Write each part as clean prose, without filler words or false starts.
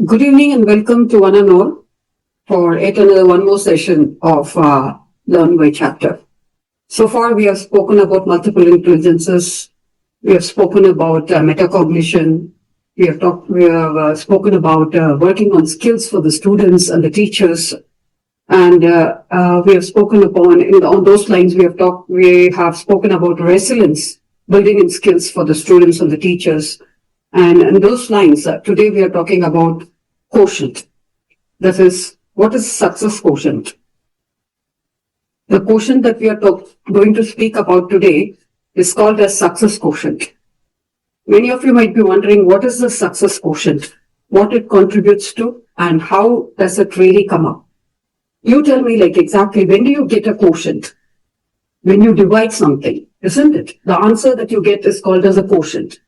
Good evening and welcome to one and all for yet another one more session of Learn by Chapter. So far we have spoken about multiple intelligences, we have spoken about metacognition, we have spoken about working on skills for the students and the teachers, and we have spoken upon, on those lines we have spoken about resilience, building in skills for the students and the teachers. And in those lines, today we are talking about quotient. That is, what is success quotient? The quotient that we are going to speak about today is called as success quotient. Many of you might be wondering, what is the success quotient? What it contributes to and how does it really come up? You tell me, like, exactly when do you get a quotient? When you divide something, isn't it? The answer that you get is called as a quotient.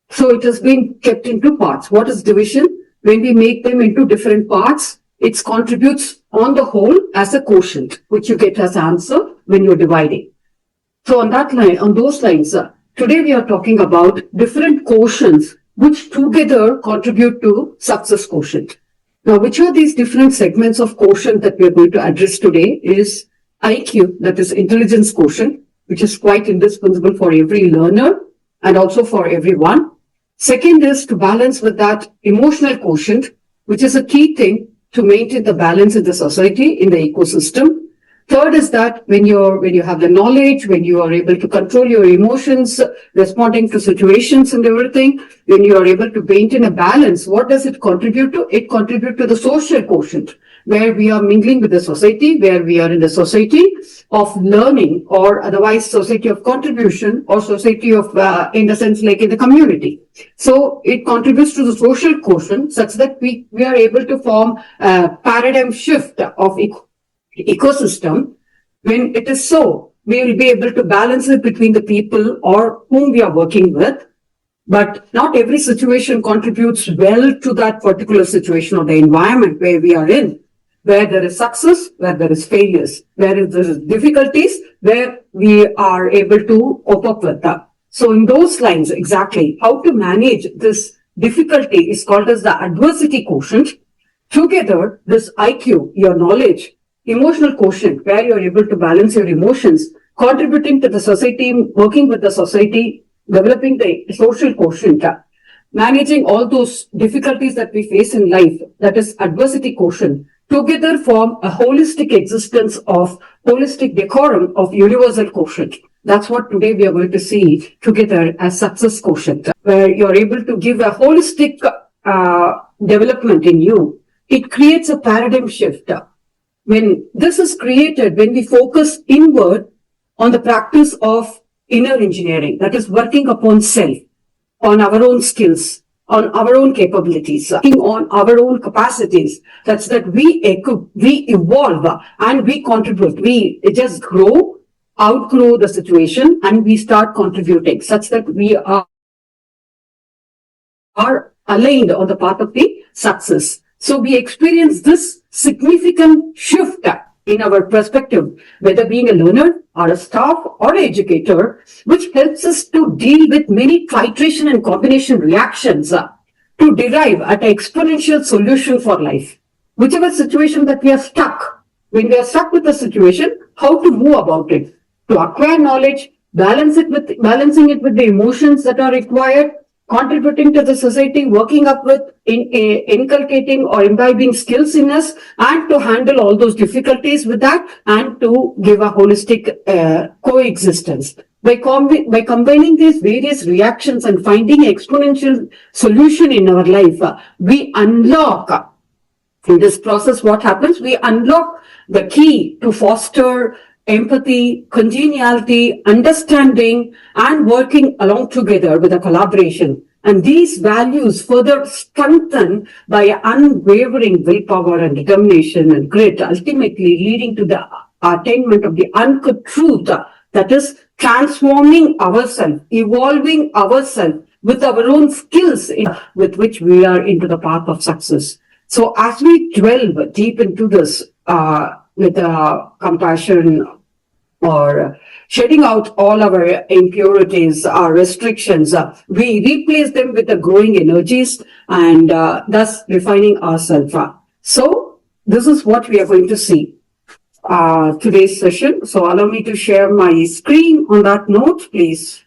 So it has been kept into parts. What is division? When we make them into different parts, it contributes on the whole as a quotient, which you get as answer when you're dividing. So on those lines, today we are talking about different quotients which together contribute to success quotient. Now, which are these different segments of quotient that we are going to address today is IQ, that is intelligence quotient, which is quite indispensable for every learner and also for everyone. Second is to balance with that emotional quotient, which is a key thing to maintain the balance in the society, in the ecosystem. Third is that when you have the knowledge, when you are able to control your emotions, responding to situations and everything, when you are able to maintain a balance, what does it contribute to? It contributes to the social quotient, where we are mingling with the society, where we are in the society of learning, or otherwise society of contribution, or society of, in the sense like in the community. So it contributes to the social quotient such that we are able to form a paradigm shift of ecosystem. When it is so, we will be able to balance it between the people or whom we are working with. But not every situation contributes well to that particular situation or the environment where we are in, where there is success, where there is failures, where there is difficulties, where we are able to cope up with that. So in those lines, exactly how to manage this difficulty is called as the adversity quotient. Together, this IQ, your knowledge, emotional quotient, where you're able to balance your emotions, contributing to the society, working with the society, developing the social quotient, managing all those difficulties that we face in life, that is adversity quotient, together form a holistic existence of holistic decorum of universal quotient. That's what today we are going to see together as success quotient, where you're able to give a holistic development in you. It creates a paradigm shift. When this is created, when we focus inward on the practice of inner engineering, that is working upon self, on our own skills, on our own capabilities, working on our own capacities, such that we evolve and we contribute. We just grow, outgrow the situation, and we start contributing, such that we are aligned on the path of the success. So we experience this significant shift in our perspective, whether being a learner or a staff or an educator, which helps us to deal with many titration and combination reactions to derive at an exponential solution for life. Whichever situation that we are stuck, when we are stuck with the situation, how to move about it, to acquire knowledge, balancing it with the emotions that are required, contributing to the society, working up with, inculcating or imbibing skills in us, and to handle all those difficulties with that, and to give a holistic coexistence. By combining these various reactions and finding an exponential solution in our life, we unlock, in this process, what happens? We unlock the key to foster empathy, congeniality, understanding, and working along together with a collaboration. And these values further strengthened by unwavering willpower and determination and grit, ultimately leading to the attainment of the uncut truth, that is transforming ourselves, evolving ourselves with our own skills with which we are into the path of success. So as we delve deep into this, with compassion, or shedding out all our impurities, our restrictions. We replace them with the growing energies and thus refining ourselves. So this is what we are going to see today's session. So allow me to share my screen on that note, please.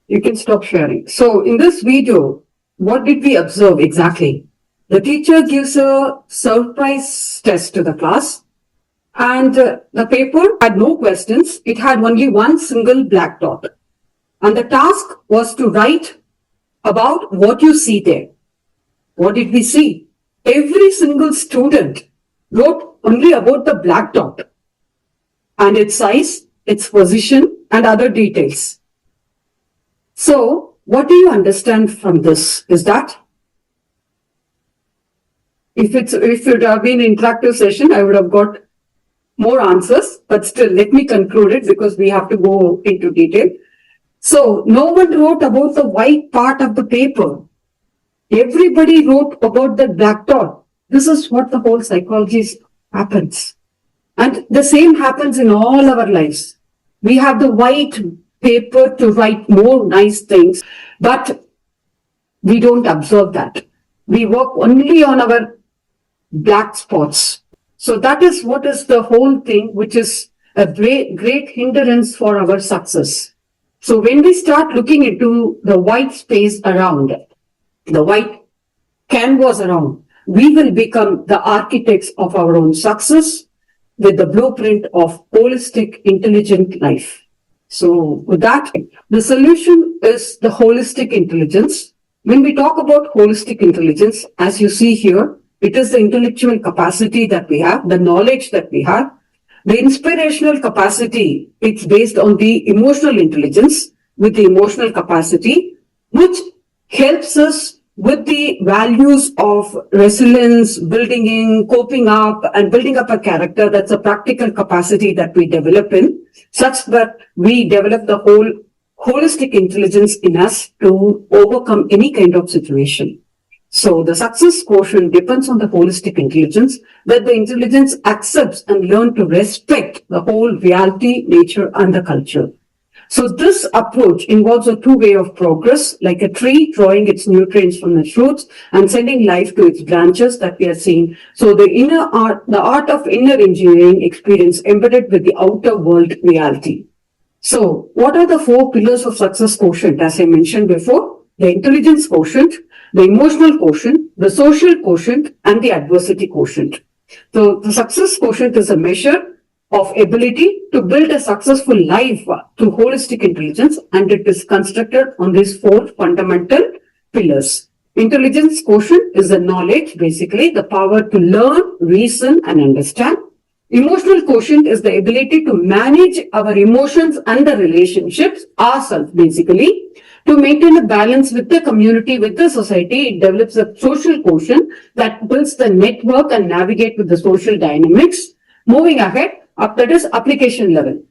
You can stop sharing. So in this video, what did we observe exactly? The teacher gives a surprise test to the class, and the paper had no questions. It had only one single black dot. And the task was to write about what you see there. What did we see? Every single student wrote only about the black dot and its size, its position, and other details. So, what do you understand from this? Is that if it would have been an interactive session, I would have got more answers, but still let me conclude it because we have to go into detail. So, no one wrote about the white part of the paper. Everybody wrote about the black dot. This is what the whole psychology happens. And the same happens in all our lives. We have the white paper to write more nice things, but we don't observe that. We work only on our black spots. So that is what is the whole thing, which is a great hindrance for our success. So when we start looking into the white space around, the white canvas around, we will become the architects of our own success with the blueprint of holistic, intelligent life. So with that, the solution is the holistic intelligence. When we talk about holistic intelligence, as you see here, it is the intellectual capacity that we have, the knowledge that we have. The inspirational capacity, it's based on the emotional intelligence with the emotional capacity, which helps us with the values of resilience, coping up, and building up a character. That's a practical capacity that we develop in, such that we develop the whole holistic intelligence in us to overcome any kind of situation. So the success quotient depends on the holistic intelligence, that the intelligence accepts and learn to respect the whole reality, nature, and the culture. So this approach involves a two-way of progress, like a tree drawing its nutrients from the roots and sending life to its branches that we are seeing. So the art of inner engineering experience embedded with the outer world reality. So what are the four pillars of success quotient? As I mentioned before, the intelligence quotient, the emotional quotient, the social quotient, and the adversity quotient. So the success quotient is a measure of ability to build a successful life through holistic intelligence, and it is constructed on these four fundamental pillars. Intelligence quotient is the knowledge, basically the power to learn, reason, and understand. Emotional quotient is the ability to manage our emotions and the relationships, ourselves basically. To maintain a balance with the community, with the society, it develops a social quotient that builds the network and navigate with the social dynamics. Moving ahead, that is application level.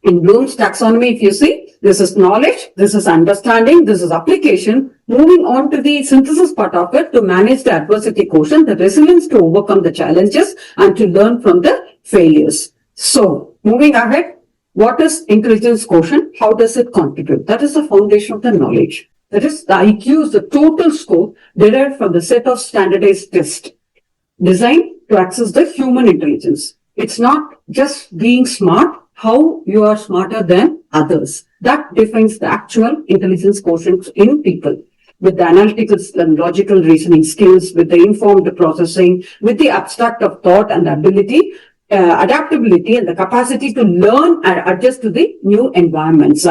In Bloom's taxonomy, if you see, this is knowledge, this is understanding, this is application. Moving on to the synthesis part of it, to manage the adversity quotient, the resilience to overcome the challenges and to learn from the failures. So, moving ahead, what is intelligence quotient? How does it contribute? That is the foundation of the knowledge. That is, the IQ is the total score derived from the set of standardized tests designed to access the human intelligence. It's not just being smart, how you are smarter than others. That defines the actual intelligence quotient in people. With the analytical and logical reasoning skills, with the informed processing, with the abstract of thought and ability, adaptability, and the capacity to learn and adjust to the new environments.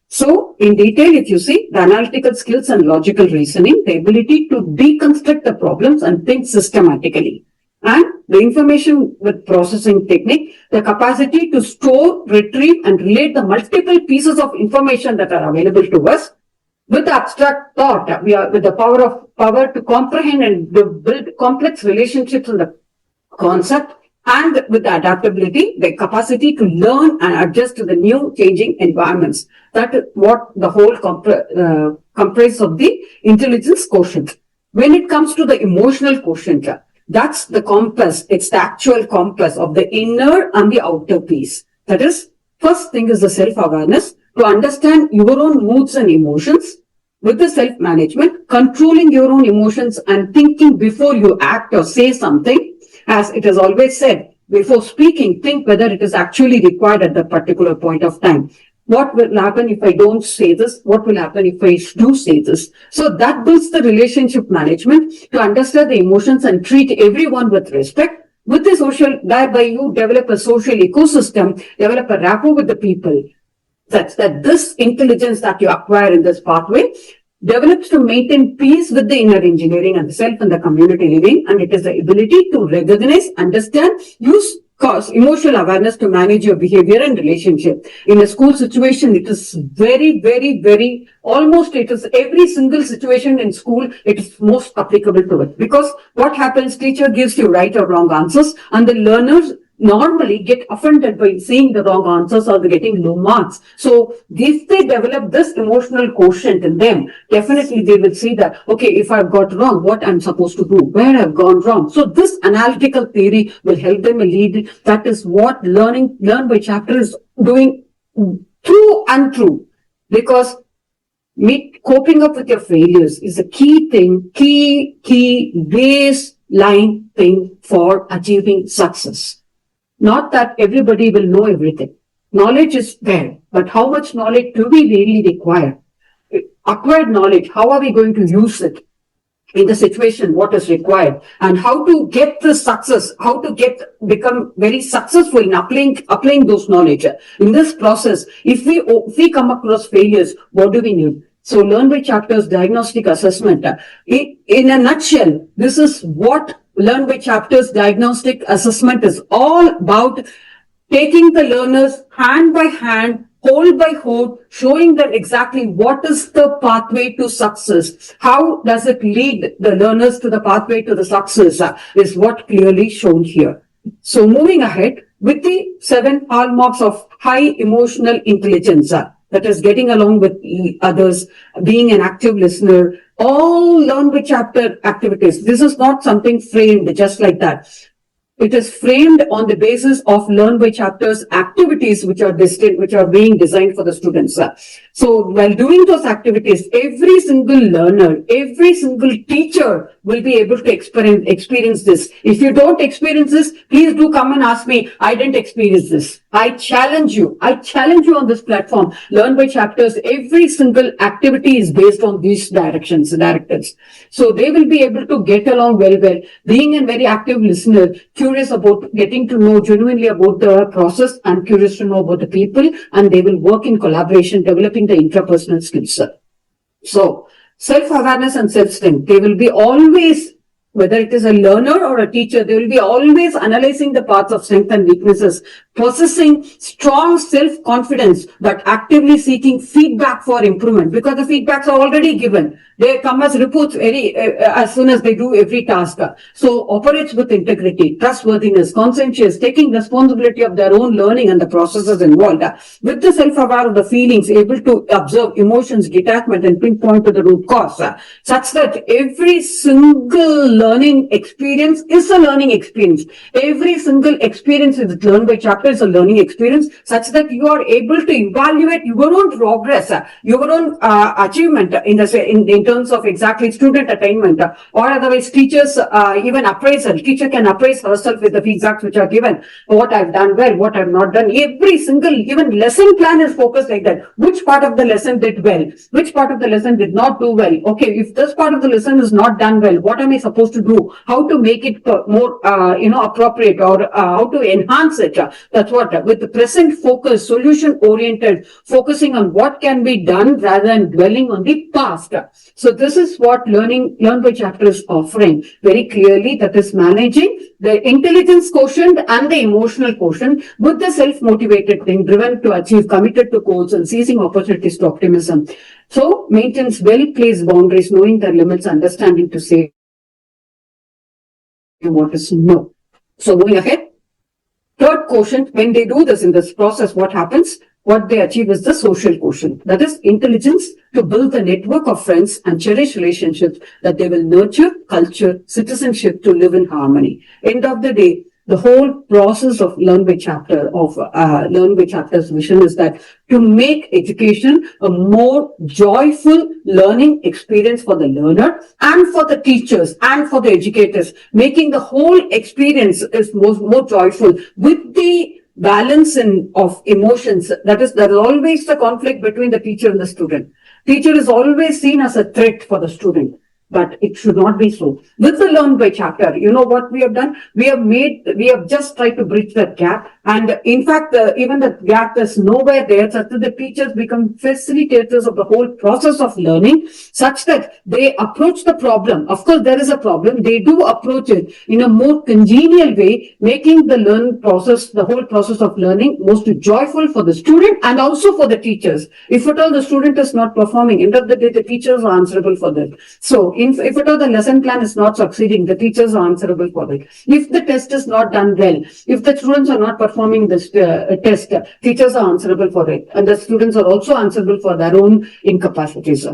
So, in detail, if you see, the analytical skills and logical reasoning, the ability to deconstruct the problems and think systematically. And the information with processing technique, the capacity to store, retrieve, and relate the multiple pieces of information that are available to us. With the abstract thought, we are with the power to comprehend and build complex relationships in the concept, and with the adaptability, the capacity to learn and adjust to the new changing environments. That is what the whole comprise of the intelligence quotient. When it comes to the emotional quotient, that's the compass. It's the actual compass of the inner and the outer piece. That is, first thing is the self-awareness, to understand your own moods and emotions. With the self-management, controlling your own emotions and thinking before you act or say something. As it is always said, before speaking, think whether it is actually required at that particular point of time. What will happen if I don't say this? What will happen if I do say this? So that builds the relationship management to understand the emotions and treat everyone with respect. With the social, thereby you develop a social ecosystem, develop a rapport with the people. That's that this intelligence that you acquire in this pathway develops to maintain peace with the inner engineering and the self and the community living. And it is the ability to recognize, understand, use cause emotional awareness to manage your behavior and relationship. In a school situation, it is very, almost it is every single situation in school, it is most applicable to it. Because what happens, teacher gives you right or wrong answers, and the learners normally get offended by seeing the wrong answers or getting low marks. So if they develop this emotional quotient in them, definitely they will see that, okay, if I've got wrong, what I'm supposed to do, where I've gone wrong. So this analytical theory will help them lead. That is what Learn by Chapter is doing through and through. Because coping up with your failures is a key thing, key baseline thing for achieving success. Not that everybody will know everything. Knowledge is there, but how much knowledge do we really require? Acquired knowledge, how are we going to use it in the situation, what is required, and how to get the success, how to become very successful in applying those knowledge. In this process, if we come across failures, what do we need? So Learn by Chapter's diagnostic assessment. In a nutshell, this is what Learn by Chapter's diagnostic assessment is all about: taking the learners hand by hand whole by whole, showing them exactly what is the pathway to success. How does it lead the learners to the pathway to the success is what clearly shown here. So moving ahead with the 7 hallmarks of high emotional intelligence, that is getting along with others, being an active listener, all learn by chapter activities. This is not something framed just like that. It is framed on the basis of learn by chapters activities which are being designed for the students. So while doing those activities, every single learner, every single teacher will be able to experience this. If you don't experience this, please do come and ask me. I didn't experience this. I challenge you on this platform. Learn by chapters, every single activity is based on these directives. So they will be able to get along well, being a very active listener, curious about getting to know genuinely about the process and curious to know about the people, and they will work in collaboration, developing the intrapersonal skills. So self-awareness and self-strength, they will be always, whether it is a learner or a teacher, they will be always analyzing the parts of strength and weaknesses, possessing strong self-confidence, but actively seeking feedback for improvement, because the feedbacks are already given. They come as reports as soon as they do every task. So operates with integrity, trustworthiness, conscientious, taking responsibility of their own learning and the processes involved. With the self-aware of the feelings, able to observe emotions, detachment, and pinpoint to the root cause, such that every single learning experience is a learning experience. Every single experience is learned by chapter is a learning experience, such that you are able to evaluate your own progress, your own achievement in terms of exactly student attainment, or otherwise teachers, even appraisal. Teacher can appraise herself with the feedbacks which are given. What I've done well, what I've not done. Every single, even lesson plan is focused like that. Which part of the lesson did well? Which part of the lesson did not do well? Okay, if this part of the lesson is not done well, what am I supposed to do? How to make it more, appropriate, or how to enhance it? That's what, with the present focus, solution oriented, focusing on what can be done rather than dwelling on the past. So this is what learn by chapter is offering very clearly, that is managing the intelligence quotient and the emotional quotient with the self-motivated thing, driven to achieve, committed to goals, and seizing opportunities to optimism. So maintains well-placed boundaries, knowing their limits, understanding to say what is no. So moving ahead, third quotient, when they do this in this process, what happens? What they achieve is the social quotient. That is intelligence to build a network of friends and cherish relationships that they will nurture, culture, citizenship to live in harmony. End of the day, the whole process of Learn by Chapter's vision is that to make education a more joyful learning experience for the learner and for the teachers and for the educators, making the whole experience is more joyful with the balance of emotions. That is, there is always the conflict between the teacher and the student. Teacher is always seen as a threat for the student, but it should not be so. With the Learn by Chapter, you know what we have done? We have just tried to bridge that gap. And in fact, even the gap is nowhere there, such that the teachers become facilitators of the whole process of learning, such that they approach the problem. Of course, there is a problem. They do approach it in a more congenial way, making the whole process of learning most joyful for the student and also for the teachers. If at all the student is not performing, end of the day, the teachers are answerable for that. So if at all the lesson plan is not succeeding, the teachers are answerable for it. If the test is not done well, if the students are not performing this test, teachers are answerable for it. And the students are also answerable for their own incapacities,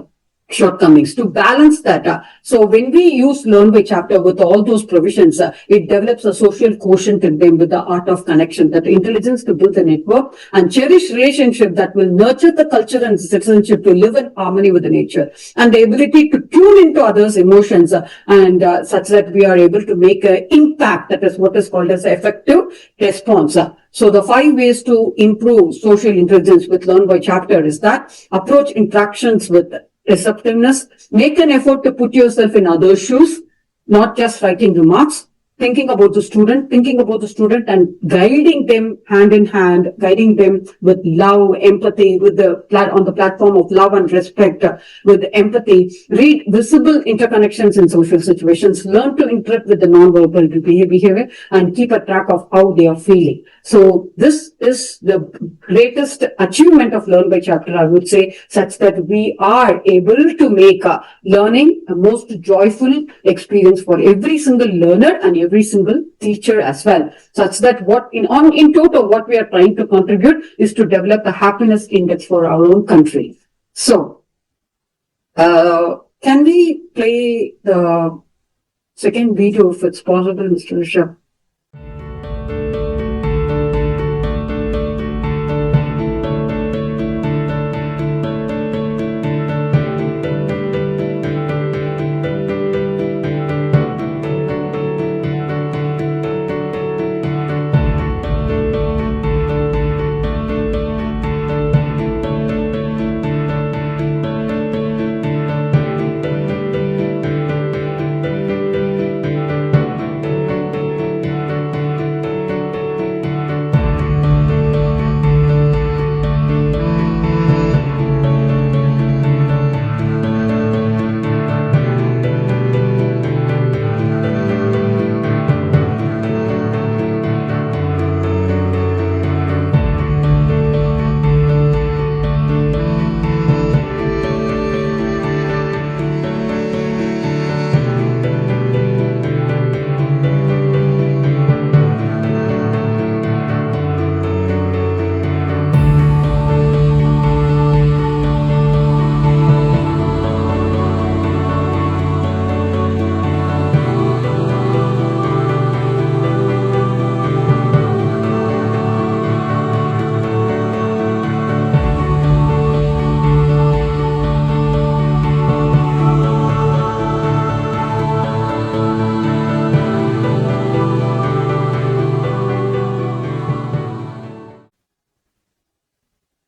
shortcomings. To balance that, so when we use Learn by Chapter with all those provisions, it develops a social quotient in them with the art of connection, that intelligence to build a network and cherish relationship that will nurture the culture and citizenship to live in harmony with the nature, and the ability to tune into others' emotions and such that we are able to make an impact. That is what is called as effective response. So the 5 ways to improve social intelligence with Learn by Chapter is that approach interactions with receptiveness, make an effort to put yourself in others' shoes, not just writing remarks, thinking about the student and guiding them hand in hand, guiding them with love, empathy, on the platform of love and respect, with empathy. Read visible interconnections in social situations, learn to interact with the non-verbal behavior, and keep a track of how they are feeling. So this is the greatest achievement of Learn by Chapter, I would say, such that we are able to make learning a most joyful experience for every single learner and every single teacher as well, such that in total what we are trying to contribute is to develop a happiness index for our own country. So, can we play the second video if it's possible, Mr. Rishabh?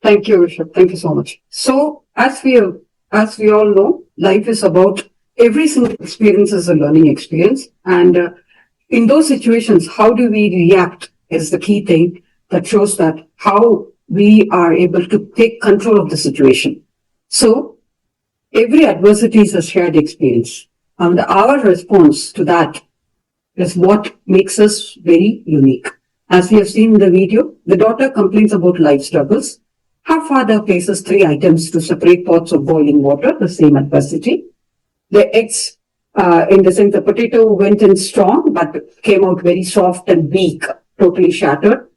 Thank you, Rishabh. Thank you so much. So, as we all know, life is about every single experience is a learning experience. And in those situations, how do we react is the key thing that shows that how we are able to take control of the situation. So, every adversity is a shared experience. And our response to that is what makes us very unique. As we have seen in the video, the daughter complains about life struggles. Her father places 3 items to separate pots of boiling water, the same adversity. The eggs, in the sense the potato went in strong, but came out very soft and weak, totally shattered.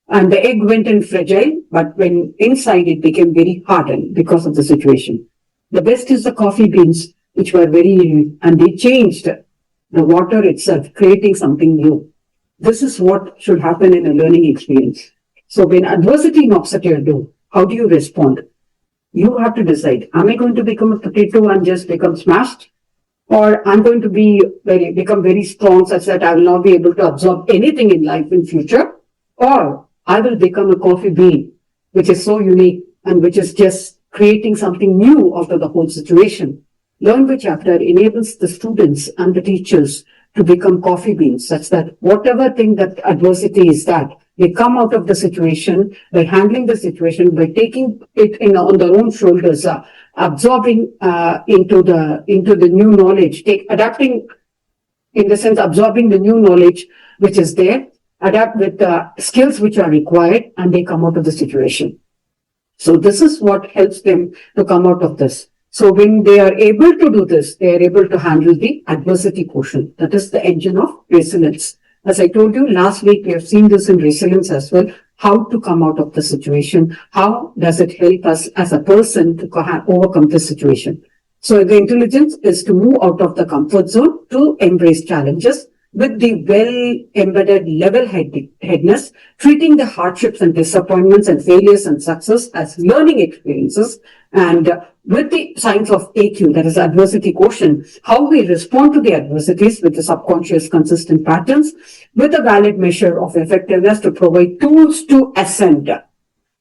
And the egg went in fragile, but when inside it became very hardened because of the situation. The best is the coffee beans, which were and they changed the water itself, creating something new. This is what should happen in a learning experience. So when adversity knocks at your door, how do you respond? You have to decide, am I going to become a potato and just become smashed? Or I'm going to become very strong such that I will not be able to absorb anything in life in future? Or I will become a coffee bean, which is so unique and which is just creating something new out of the whole situation. Learn by Chapter enables the students and the teachers to become coffee beans such that whatever thing that adversity is that, they come out of the situation by handling the situation, by taking it on their own shoulders, absorbing into the new knowledge, adapting in the sense absorbing the new knowledge which is there, adapt with the skills which are required, and they come out of the situation. So this is what helps them to come out of this. So when they are able to do this, they are able to handle the adversity quotient. That is the engine of resilience. As I told you last week, we have seen this in resilience as well, how to come out of the situation. How does it help us as a person to overcome the situation? So the intelligence is to move out of the comfort zone to embrace challenges with the well-embedded level-headedness, treating the hardships and disappointments and failures and success as learning experiences, and with the science of AQ, that is adversity quotient, how we respond to the adversities with the subconscious consistent patterns, with a valid measure of effectiveness to provide tools to ascend.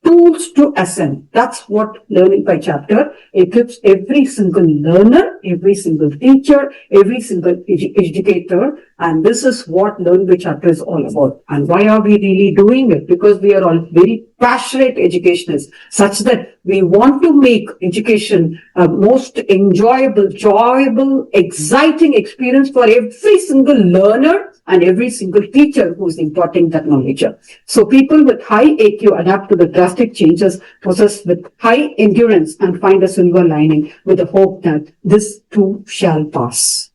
Tools to ascend. That's what Learning by Chapter equips every single learner, every single teacher, every single educator And this is what Learn By Chapter is all about. And why are we really doing it? Because we are all very passionate educationists, such that we want to make education a most enjoyable, exciting experience for every single learner and every single teacher who is imparting that knowledge. So people with high AQ adapt to the drastic changes, possess with high endurance, and find a silver lining with the hope that this too shall pass.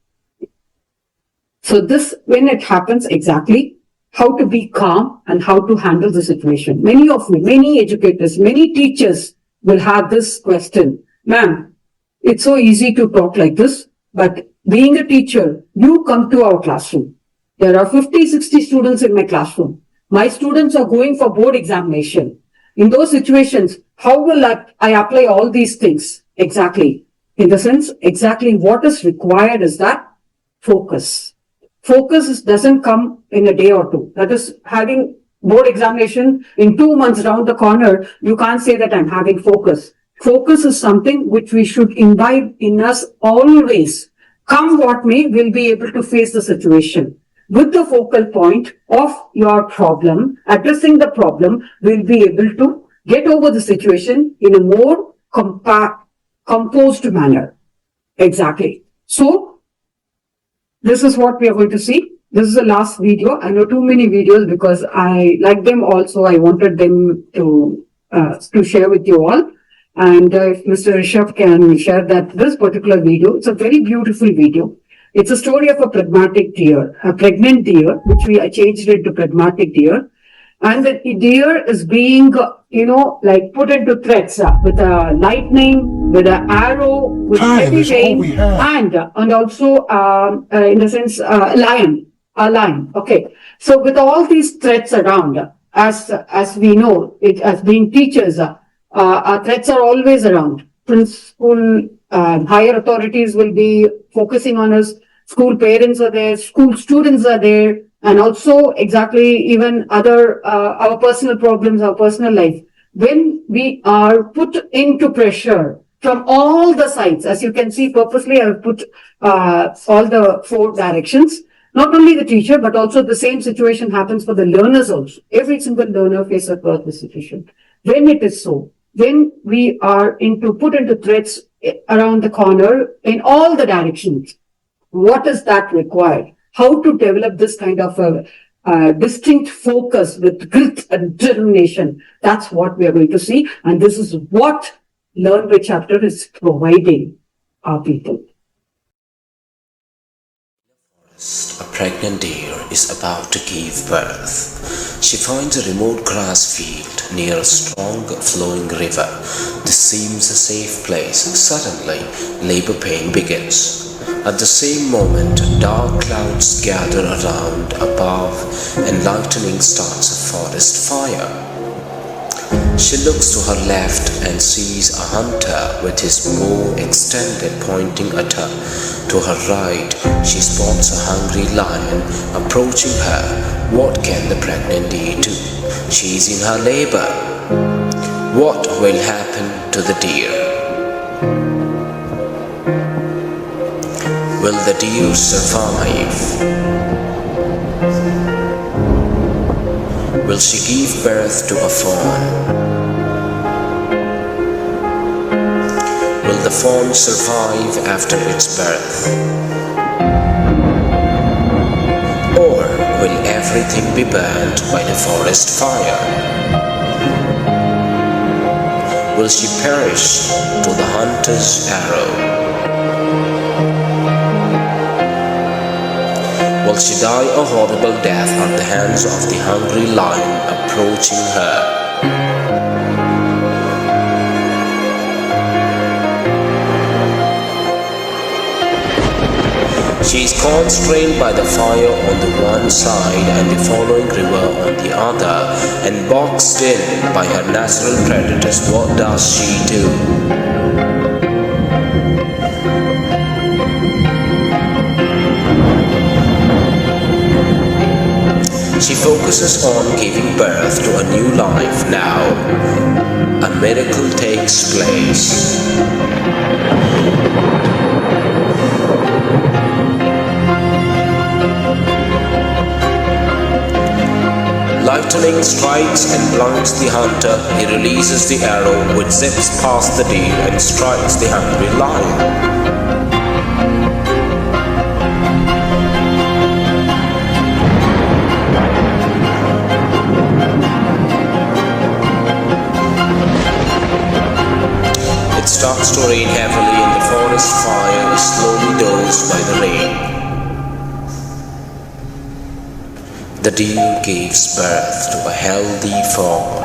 So this, when it happens exactly, how to be calm and how to handle the situation. Many educators, many teachers will have this question. Ma'am, it's so easy to talk like this, but being a teacher, you come to our classroom. There are 50, 60 students in my classroom. My students are going for board examination. In those situations, how will I apply all these things? Exactly. In the sense, exactly what is required is that focus. Focus doesn't come in a day or two. That is, having board examination in 2 months round the corner, you can't say that I'm having focus. Focus is something which we should imbibe in us always. Come what may, we'll be able to face the situation. With the focal point of your problem, addressing the problem, we'll be able to get over the situation in a more composed manner. Exactly. So, this is what we are going to see. This is the last video. I know too many videos because I like them also. I wanted them to share with you all. And if Mr. Rishabh can share this particular video, it's a very beautiful video. It's a story of a pregnant deer, which we changed it to pragmatic deer. And the deer is being, put into threats with a lightning, with an arrow, with heavy rain, and also, in the sense, a lion. Okay. So with all these threats around, as we know, as being teachers, our threats are always around. Principal, higher authorities will be focusing on us. School parents are there. School students are there. And also exactly even our personal problems, our personal life. When we are put into pressure from all the sides, as you can see, purposely I've put all the 4 directions. Not only the teacher, but also the same situation happens for the learners also. Every single learner faces this situation. When it is so, when we are put into threats around the corner in all the directions, what is that required? How to develop this kind of a distinct focus with grit and determination. That's what we are going to see. And this is what Learn By Chapter is providing our people. A pregnant deer is about to give birth. She finds a remote grass field near a strong flowing river. This seems a safe place. Suddenly, labor pain begins. At the same moment, dark clouds gather around above, and lightning starts a forest fire. She looks to her left and sees a hunter with his bow extended pointing at her. To her right, she spots a hungry lion approaching her. What can the pregnant deer do? She is in her labor. What will happen to the deer? Will the deer survive? Will she give birth to a fawn? Will the fawn survive after its birth? Or will everything be burned by the forest fire? Will she perish to the hunter's arrow? Will she die a horrible death at the hands of the hungry lion approaching her? She is constrained by the fire on the one side and the following river on the other, and boxed in by her natural predators. What does she do? She focuses on giving birth to a new life now. A miracle takes place. lightning strikes and blinds the hunter. He releases the arrow, which zips past the deer and strikes the hungry lion. It starts to rain heavily and the forest fire is slowly dosed by the rain. The deer gives birth to a healthy fawn.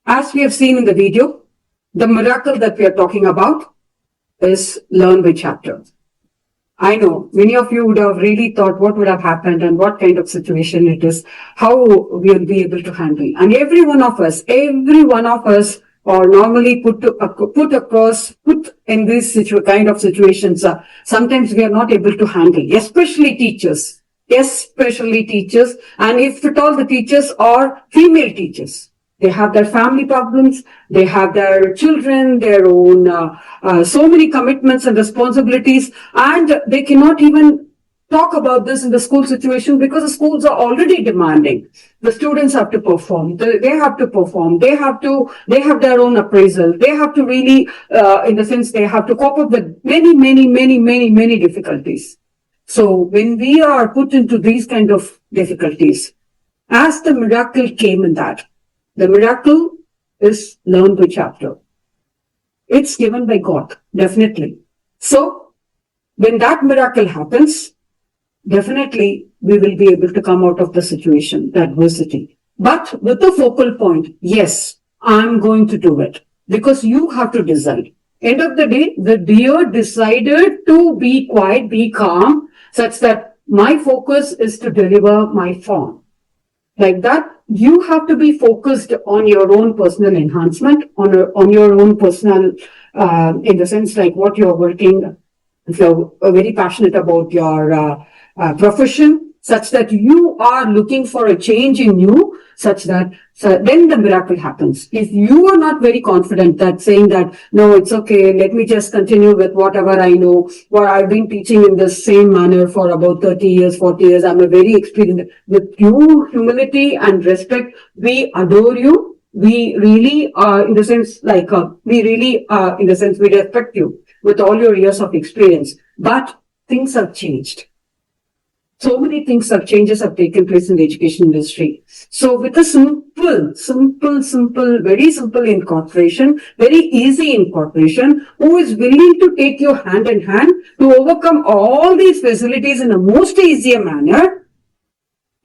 As we have seen in the video, the miracle that we are talking about is learn by chapter. I know many of you would have really thought what would have happened and what kind of situation it is, how we will be able to handle. And every one of us are normally put in these kind of situations. Sometimes we are not able to handle, especially teachers. And if at all the teachers are female teachers, they have their family problems, they have their children, their own, so many commitments and responsibilities, and they cannot even talk about this in the school situation because the schools are already demanding. The students have to perform, they have their own appraisal, they have to really, in the sense, they have to cope up with many difficulties. So when we are put into these kind of difficulties, as the miracle came in that, the miracle is learned by chapter. It's given by God, definitely. So, when that miracle happens, definitely we will be able to come out of the situation, the adversity. But with the focal point, yes, I'm going to do it. Because you have to decide. End of the day, the deer decided to be quiet, be calm, such that my focus is to deliver my fawn. Like that, you have to be focused on your own personal enhancement, on your own personal, in the sense like what you're working, if you're very passionate about your profession, such that you are looking for a change in you, such that then the miracle happens. If you are not very confident that saying that, no, it's okay, let me just continue with whatever I know, or I've been teaching in the same manner for about 30 years, 40 years, I'm a very experienced, with due humility and respect, we adore you. We really, in the sense, like, we respect you with all your years of experience. But things have changed. So many changes have taken place in the education industry. So with a very simple incorporation, very easy incorporation, who is willing to take your hand in hand to overcome all these facilities in a most easier manner,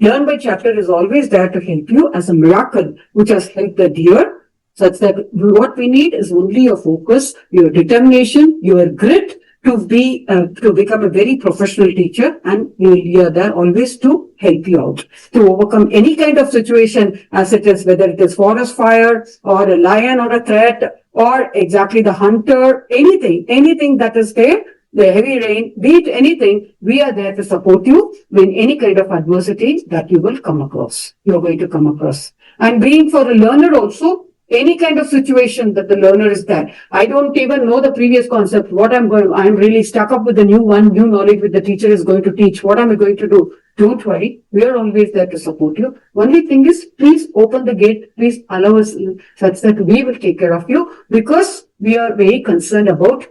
Learn by Chapter is always there to help you as a miracle, which has helped the deer, such that what we need is only your focus, your determination, your grit, to become a very professional teacher, and we are there always to help you out to overcome any kind of situation as it is, whether it is forest fire or a lion or a threat or exactly the hunter, anything that is there, the heavy rain, be it anything, we are there to support you when any kind of adversity that you will come across, you're going to come across. And being for a learner also, any kind of situation that the learner is there. I don't even know the previous concept. I'm really stuck up with the new knowledge which the teacher is going to teach. What am I going to do? Don't worry. We are always there to support you. Only thing is, please open the gate. Please allow us in such that we will take care of you, because we are very concerned about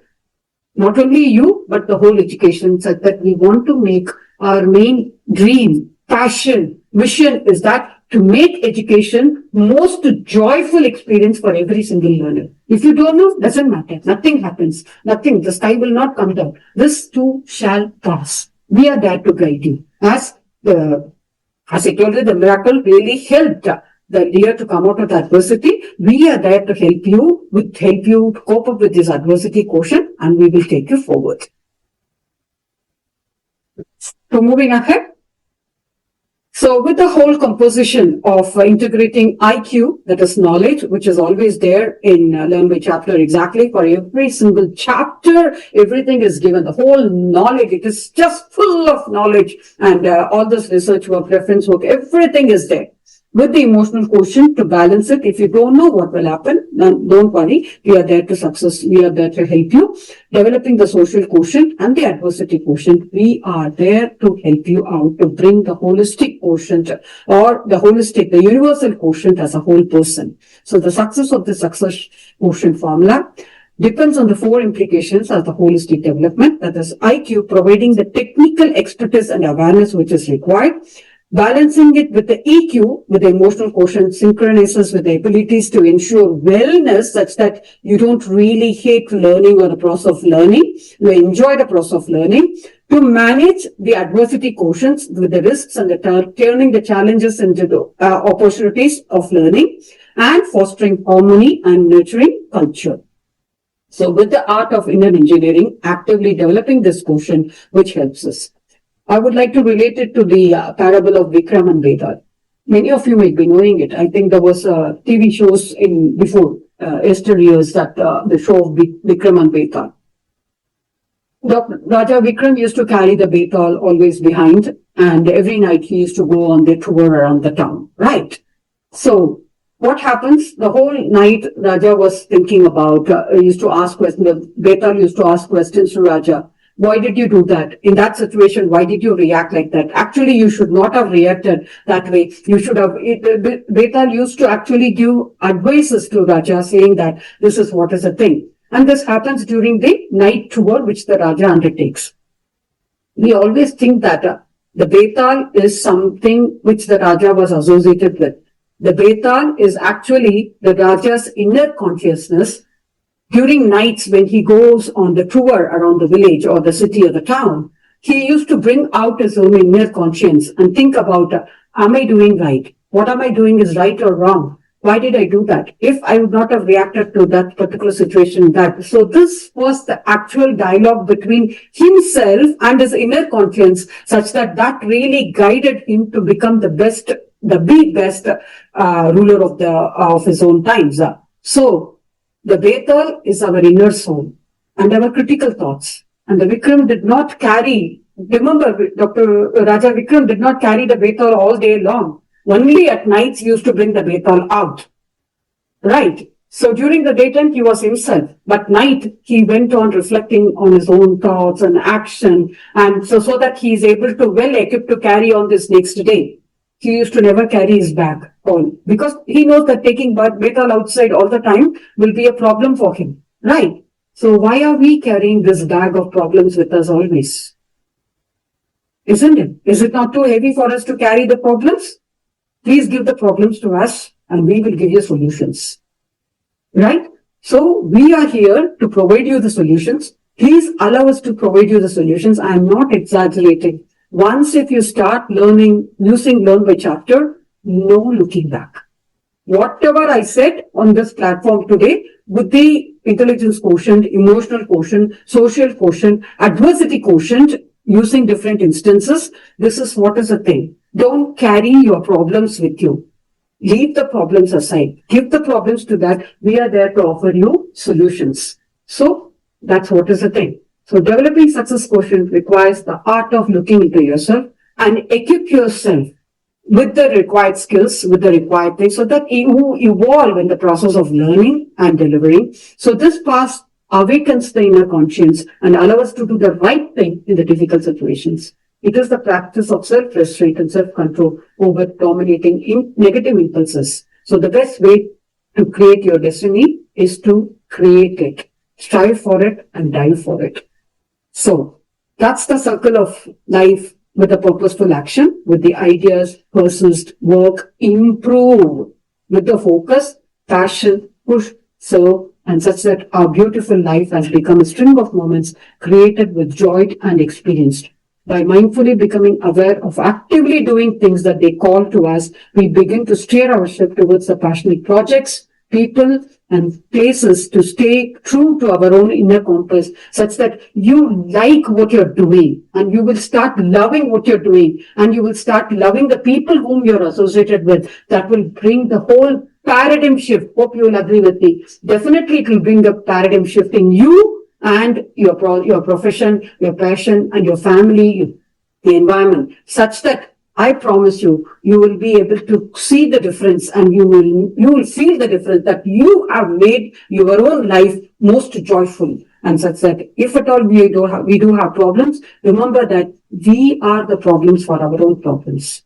not only you, but the whole education, such that we want to make our main dream, passion, mission is that to make education most joyful experience for every single learner. If you don't know, doesn't matter. Nothing happens. Nothing. The sky will not come down. This too shall pass. We are there to guide you. As I told you, the miracle really helped the deer to come out of the adversity. We are there to help you to cope up with this adversity quotient, and we will take you forward. So moving ahead. So with the whole composition of integrating IQ, that is knowledge, which is always there in Learn by Chapter, exactly for every single chapter, everything is given, the whole knowledge, it is just full of knowledge, and all this research work, reference work, everything is there. With the emotional quotient to balance it. If you don't know what will happen, don't worry. We are there to success. We are there to help you. Developing the social quotient and the adversity quotient. We are there to help you out to bring the holistic quotient, or the universal quotient as a whole person. So the success of the success quotient formula depends on the four implications of the holistic development. That is IQ, providing the technical expertise and awareness which is required. Balancing it with the EQ, with the emotional quotient, synchronizes with the abilities to ensure wellness, such that you don't really hate learning or the process of learning. You enjoy the process of learning. To manage the adversity quotients with the risks and turning the challenges into the opportunities of learning, and fostering harmony and nurturing culture. So with the art of inner engineering, actively developing this quotient, which helps us. I would like to relate it to the parable of Vikram and Vedal. Many of you may be knowing it. I think there was TV shows before yesteryears that the show of Vikram and Vedal. Raja Vikram used to carry the Betal always behind, and every night he used to go on the tour around the town, right? So what happens? The whole night Raja was thinking about, used to ask questions, Betal used to ask questions to Raja. Why did you do that? In that situation, why did you react like that? Actually, you should not have reacted that way. You should have, Betal used to actually give advices to Raja, saying that this is what is a thing. And this happens during the night tour which the Raja undertakes. We always think that the Betal is something which the Raja was associated with. The Betal is actually the Raja's inner consciousness. During nights when he goes on the tour around the village or the city or the town, he used to bring out his own inner conscience and think about, am I doing right? What am I doing is right or wrong? Why did I do that? If I would not have reacted to that particular situation, so this was the actual dialogue between himself and his inner conscience, such that really guided him to become the best ruler of his own times. So the Betal is our inner soul and our critical thoughts. And the Vikram did not carry, remember, Dr. Raja Vikram did not carry the Betal all day long. Only at nights he used to bring the Betal out. Right. So during the daytime he was himself, but night he went on reflecting on his own thoughts and action, and so that he is able to well equipped to carry on this next day. He used to never carry his bag on, because he knows that taking Betal outside all the time will be a problem for him. Right. So why are we carrying this bag of problems with us always? Isn't it? Is it not too heavy for us to carry the problems? Please give the problems to us and we will give you solutions. Right? So we are here to provide you the solutions. Please allow us to provide you the solutions. I am not exaggerating. Once if you start learning, using Learn by Chapter, no looking back. Whatever I said on this platform today, with the intelligence quotient, emotional quotient, social quotient, adversity quotient, using different instances, this is what is a thing. Don't carry your problems with you. Leave the problems aside. Give the problems to that. We are there to offer you solutions. So that's what is a thing. So developing success quotient requires the art of looking into yourself and equip yourself with the required skills, with the required things, so that you evolve in the process of learning and delivering. So this path awakens the inner conscience and allows us to do the right thing in the difficult situations. It is the practice of self-restraint and self-control over dominating negative impulses. So the best way to create your destiny is to create it, strive for it, and dive for it. So that's the circle of life with a purposeful action, with the ideas, persist, work, improve, with the focus, passion, push, serve, and such that our beautiful life has become a string of moments created with joy and experienced. By mindfully becoming aware of actively doing things that they call to us, we begin to steer our ship towards the passionate projects, people, and places to stay true to our own inner compass, such that you like what you're doing and you will start loving what you're doing and you will start loving the people whom you're associated with. That will bring the whole paradigm shift. Hope you will agree with me. Definitely it will bring a paradigm shift in you and your profession, your passion, and your family, the environment, such that I promise you, you will be able to see the difference and you will feel the difference, that you have made your own life most joyful. And such that if at all we do have problems, remember that we are the problems for our own problems.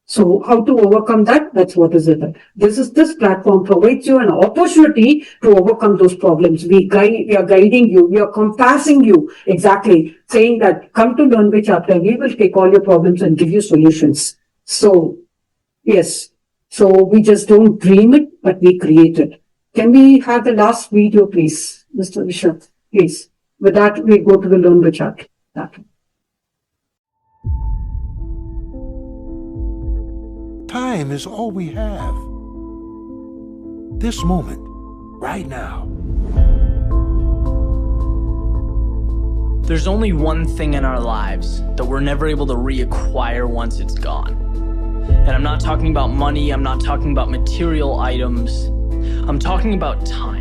So how to overcome that? That's what is it. This platform provides you an opportunity to overcome those problems. We are guiding you. We are compassing you. Exactly. Saying that come to Learn By Chapter. We will take all your problems and give you solutions. So, yes. So we just don't dream it, but we create it. Can we have the last video, please? Mr. Vishal, please. With that, we go to the Learn By Chapter. Time is all we have. This moment, right now. There's only one thing in our lives that we're never able to reacquire once it's gone. And I'm not talking about money, I'm not talking about material items, I'm talking about time.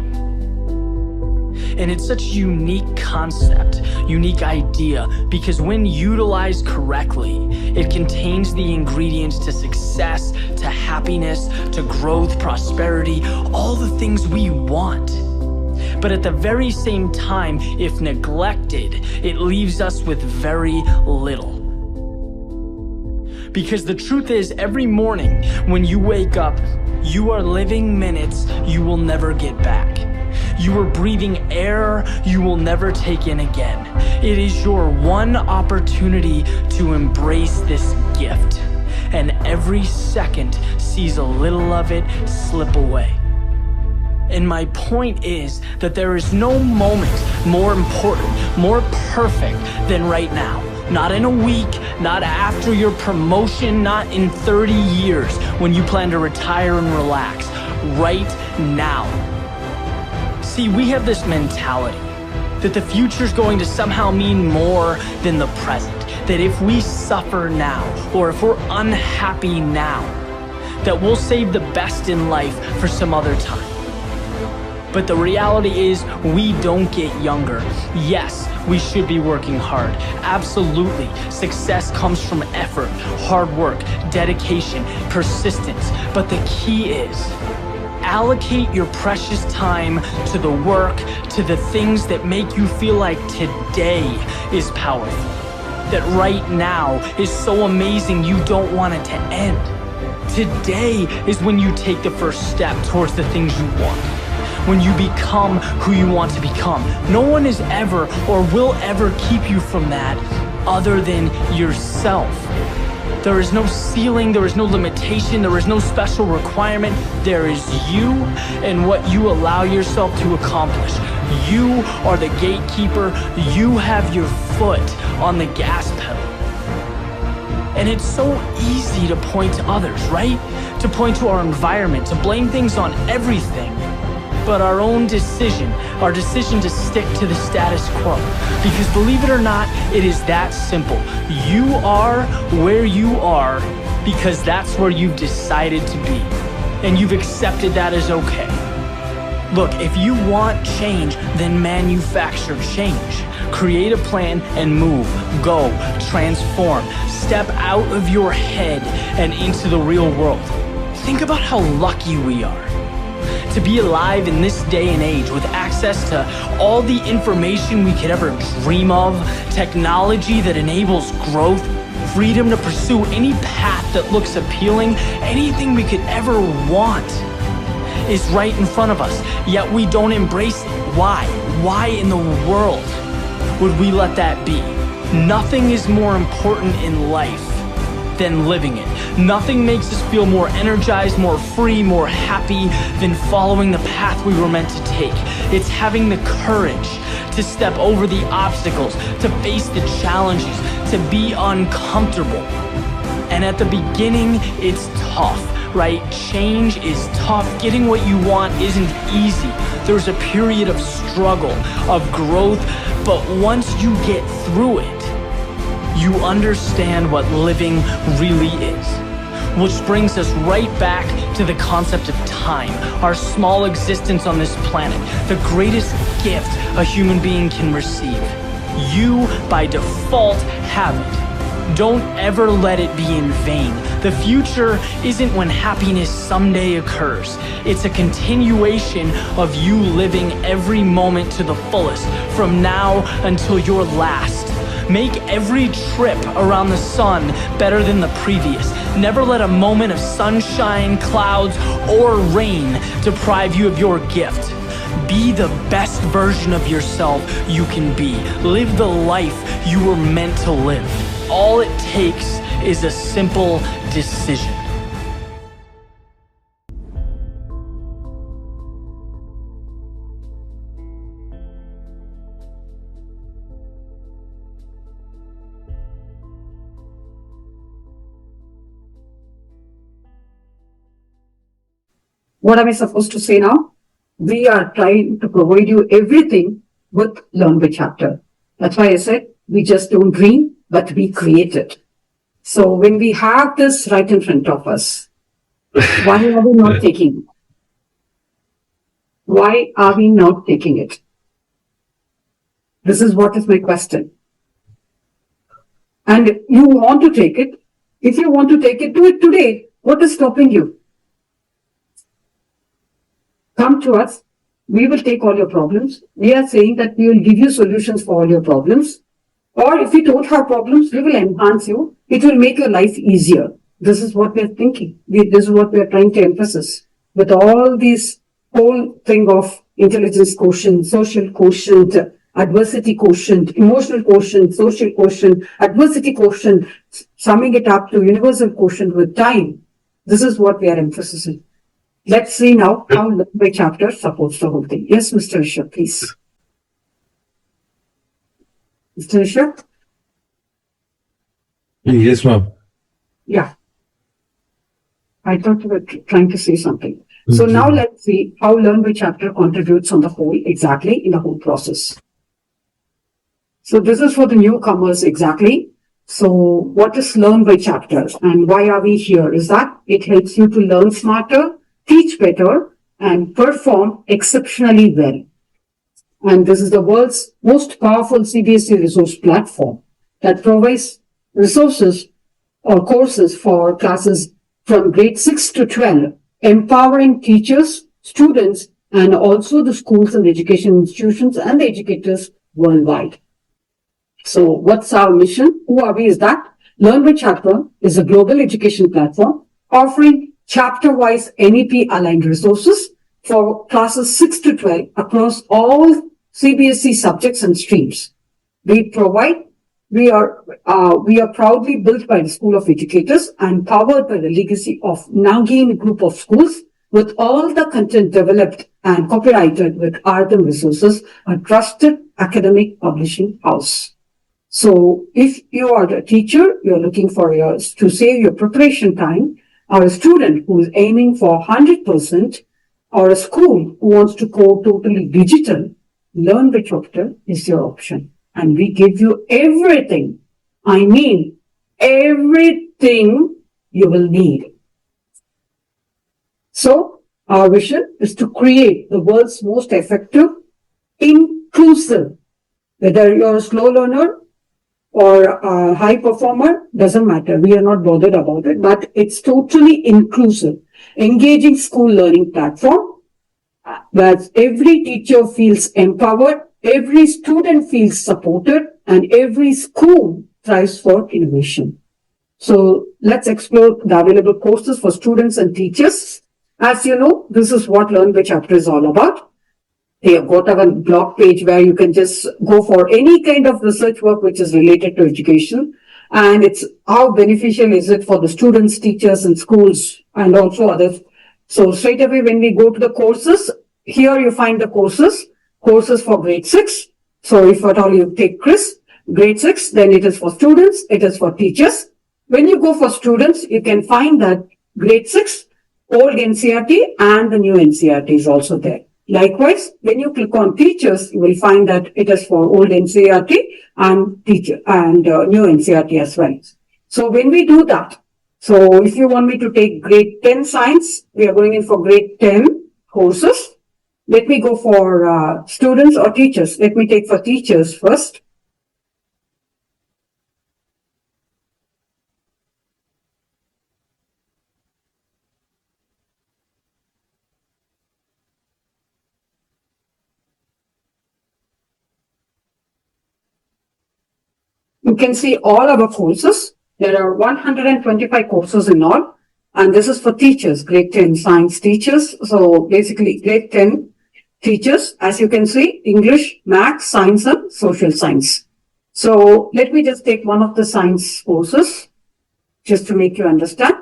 And it's such a unique concept, unique idea, because when utilized correctly, it contains the ingredients to success, to happiness, to growth, prosperity, all the things we want. But at the very same time, if neglected, it leaves us with very little. Because the truth is, every morning when you wake up, you are living minutes you will never get back. You are breathing air you will never take in again. It is your one opportunity to embrace this gift. And every second sees a little of it slip away. And my point is that there is no moment more important, more perfect than right now. Not in a week, not after your promotion, not in 30 years when you plan to retire and relax. Right now. See, we have this mentality that the future's going to somehow mean more than the present. That if we suffer now, or if we're unhappy now, that we'll save the best in life for some other time. But the reality is, we don't get younger. Yes, we should be working hard. Absolutely. Success comes from effort, hard work, dedication, persistence. But the key is, allocate your precious time to the work, to the things that make you feel like today is powerful. That right now is so amazing you don't want it to end. Today is when you take the first step towards the things you want. When you become who you want to become. No one is ever or will ever keep you from that other than yourself. There is no ceiling, there is no limitation, there is no special requirement. There is you and what you allow yourself to accomplish. You are the gatekeeper. You have your foot on the gas pedal. And it's so easy to point to others, right? To point to our environment, to blame things on everything. But our own decision, our decision to stick to the status quo. Because believe it or not, it is that simple. You are where you are because that's where you've decided to be. And you've accepted that as okay. Look, if you want change, then manufacture change. Create a plan and move. Go. Transform. Step out of your head and into the real world. Think about how lucky we are to be alive in this day and age with access to all the information we could ever dream of, technology that enables growth, freedom to pursue any path that looks appealing, anything we could ever want is right in front of us, yet we don't embrace it. Why? Why in the world would we let that be? Nothing is more important in life than living it. Nothing makes us feel more energized, more free, more happy than following the path we were meant to take. It's having the courage to step over the obstacles, to face the challenges, to be uncomfortable. And at the beginning, it's tough, right? Change is tough. Getting what you want isn't easy. There's a period of struggle, of growth, but once you get through it, you understand what living really is. Which brings us right back to the concept of time, our small existence on this planet, the greatest gift a human being can receive. You, by default, have it. Don't ever let it be in vain. The future isn't when happiness someday occurs. It's a continuation of you living every moment to the fullest, from now until your last. Make every trip around the sun better than the previous. Never let a moment of sunshine, clouds, or rain deprive you of your gift. Be the best version of yourself you can be. Live the life you were meant to live. All it takes is a simple decision. What am I supposed to say now? We are trying to provide you everything with Learn by Chapter. That's why I said we just don't dream, but we create it. So when we have this right in front of us, why are we not taking it? Why are we not taking it? This is what is my question. And you want to take it. If you want to take it, do it today. What is stopping you? Come to us. We will take all your problems. We are saying that we will give you solutions for all your problems. Or if you don't have problems, we will enhance you. It will make your life easier. This is what we are thinking. This is what we are trying to emphasize. With all these whole thing of intelligence quotient, social quotient, adversity quotient, emotional quotient, social quotient, adversity quotient, summing it up to universal quotient with time. This is what we are emphasizing. Let's see now how Learn by Chapter supports the whole thing. Yes, Mr. Rishabh, please. Mr. Rishabh? Yes, ma'am. Yeah. I thought you were trying to say something. So now let's see how Learn by Chapter contributes on the whole, exactly in the whole process. So this is for the newcomers exactly. So what is Learn by Chapter and why are we here? Is that it helps you to learn smarter, teach better, and perform exceptionally well. And this is the world's most powerful CBSE resource platform that provides resources or courses for classes from grade 6 to 12, empowering teachers, students, and also the schools and education institutions and the educators worldwide. So what's our mission? Who are we? Is that Learn by Chapter is a global education platform offering chapter-wise NEP-aligned resources for classes 6 to 12 across all CBSE subjects and streams. We are proudly built by the School of Educators and powered by the legacy of Nagin Group of Schools, with all the content developed and copyrighted with Ardham Resources, a trusted academic publishing house. So if you are a teacher, you're looking for to save your preparation time, or a student who is aiming for 100%, or a school who wants to go totally digital, Learn by Chapter is your option. And we give you everything. I mean, everything you will need. So, Our vision is to create the world's most effective, inclusive, whether you're a slow learner or a high performer, doesn't matter. We are not bothered about it, but it's totally inclusive, engaging school learning platform where every teacher feels empowered, every student feels supported, and every school thrives for innovation. So let's explore the available courses for students and teachers. As you know, this is what Learn by Chapter is all about. They have got a blog page where you can just go for any kind of research work which is related to education. And it's how beneficial is it for the students, teachers, and schools, and also others. So straight away, when we go to the courses, here you find the courses for grade 6. So if at all you take grade 6, then it is for students, it is for teachers. When you go for students, you can find that grade 6, old NCERT and the new NCERT is also there. Likewise, when you click on teachers, you will find that it is for old NCERT and new NCERT as well. So when we do that, so if you want me to take grade 10 science, we are going in for grade 10 courses. Let me go for students or teachers. Let me take for teachers first. You can see all our courses. There are 125 courses in all. And this is for teachers, grade 10 science teachers. So basically grade 10 teachers, as you can see, English, Maths, Science and Social Science. So let me just take one of the science courses just to make you understand.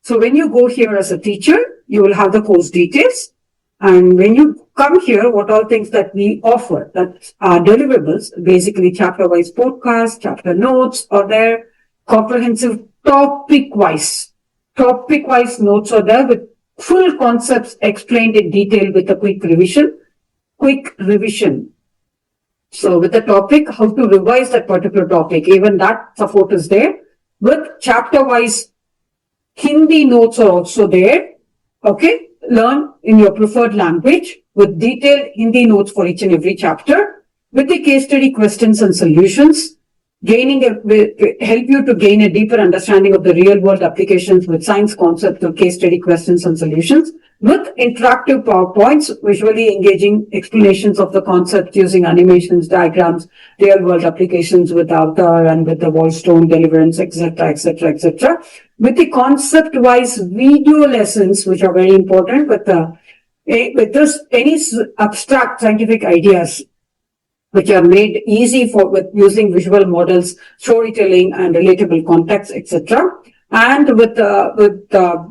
So when you go here as a teacher, you will have the course details. And when you come here, what all things that we offer, that are deliverables, basically chapter-wise podcast, chapter notes are there, comprehensive topic-wise notes are there with full concepts explained in detail with a quick revision. So with the topic, how to revise that particular topic, even that support is there. With chapter-wise Hindi notes are also there. Okay. Learn in your preferred language with detailed Hindi notes for each and every chapter with the case study questions and solutions, help you to gain a deeper understanding of the real world applications with science concepts of case study questions and solutions with interactive PowerPoints, visually engaging explanations of the concept using animations, diagrams, real world applications with avatar and with the voice tone deliverance, etc., etc., etc. With the concept-wise video lessons, which are very important, with this any abstract scientific ideas which are made easy with using visual models, storytelling, and relatable context, etc. And with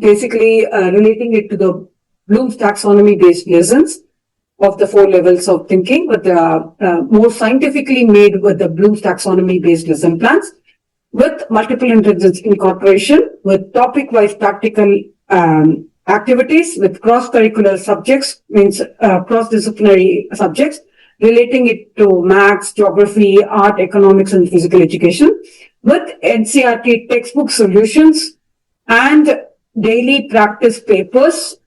basically relating it to the Bloom's taxonomy-based lessons of the 4 levels of thinking, but more scientifically made with the Bloom's taxonomy-based lesson plans, with multiple intelligence incorporation, with topic-wise practical activities, with cross-curricular subjects, means cross-disciplinary subjects, relating it to maths, geography, art, economics, and physical education, with NCERT textbook solutions and daily practice papers.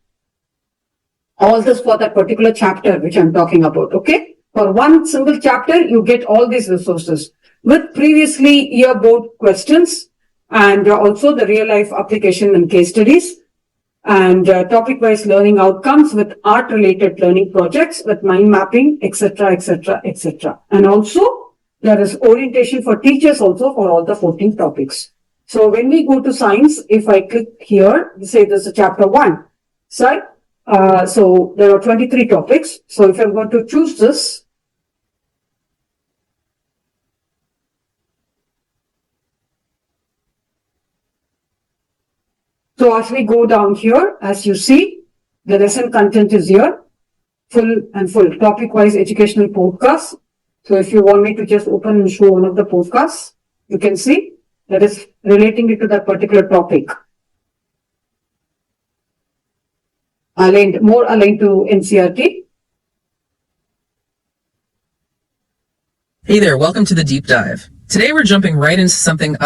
All this for that particular chapter which I'm talking about, okay? For one single chapter, you get all these resources with previously yearboard questions and also the real-life application and case studies and topic-wise learning outcomes with art-related learning projects with mind mapping, etc., etc., etc. And also, there is orientation for teachers also for all the 14 topics. So when we go to science, if I click here, say this is chapter 1, so there are 23 topics. So if I'm going to choose this, so as we go down here, as you see, the lesson content is here, full topic-wise educational podcasts. So if you want me to just open and show one of the podcasts, you can see that is relating it to that particular topic. More aligned to NCERT. Hey there, welcome to the deep dive. Today we're jumping right into something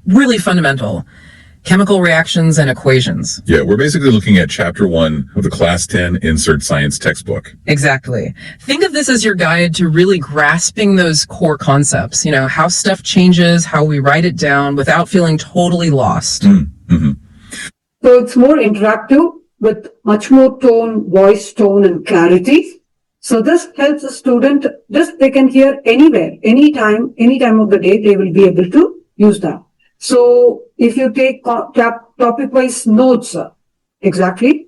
really fundamental. chemical reactions and equations. Yeah, we're basically looking at chapter 1 of the class 10 insert science textbook. Exactly. Think of this as your guide to really grasping those core concepts, how stuff changes, how we write it down without feeling totally lost. Mm-hmm. So it's more interactive with much more tone, voice tone and clarity. So this helps the student, they can hear anywhere, anytime of the day, they will be able to use that. So if you take topic-wise notes, exactly,